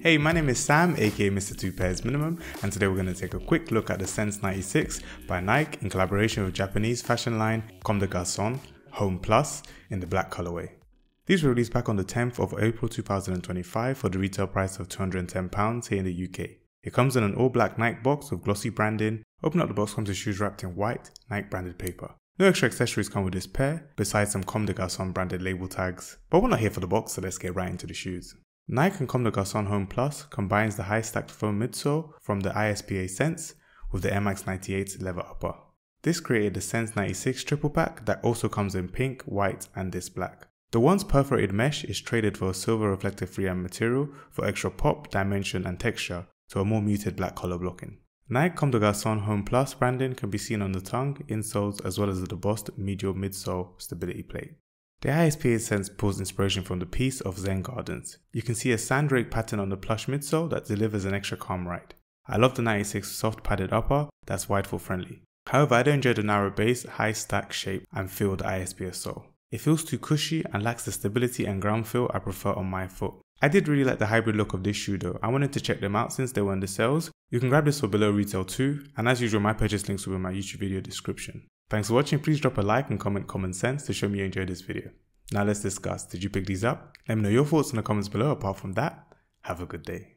Hey, my name is Sam, aka Mr. Two Pairs Minimum, and today we're going to take a quick look at the Sense 96 by Nike in collaboration with Japanese fashion line Comme des Garcons, Homme Plus in the black colorway. These were released back on the 10th of April 2025 for the retail price of £210 here in the UK. It comes in an all black Nike box with glossy branding. Open up the box, comes with shoes wrapped in white Nike branded paper. No extra accessories come with this pair, besides some Comme des Garcons branded label tags. But we're not here for the box, so let's get right into the shoes. Nike and Comme des Garcons Homme Plus combines the high stacked foam midsole from the ISPA Sense with the MX 98 leather upper. This created the Sense 96 triple pack that also comes in pink, white and this black. The once perforated mesh is traded for a silver reflective 3M material for extra pop, dimension and texture to a more muted black color blocking. Nike Comme des Garcons Homme Plus branding can be seen on the tongue, insoles as well as the embossed medial midsole stability plate. The ISPA Sense pulls inspiration from the piece of Zen Gardens. You can see a sandrake pattern on the plush midsole that delivers an extra calm ride. I love the 96 soft padded upper that's wide foot friendly. However, I don't enjoy the narrow base, high stack shape and feel of the ISPA sole. It feels too cushy and lacks the stability and ground feel I prefer on my foot. I did really like the hybrid look of this shoe though. I wanted to check them out since they were in the sales. You can grab this for below retail too, and as usual my purchase links will be in my YouTube video description. Thanks for watching. Please drop a like and comment common sense to show me you enjoyed this video. Now let's discuss. Did you pick these up? Let me know your thoughts in the comments below. Apart from that, have a good day.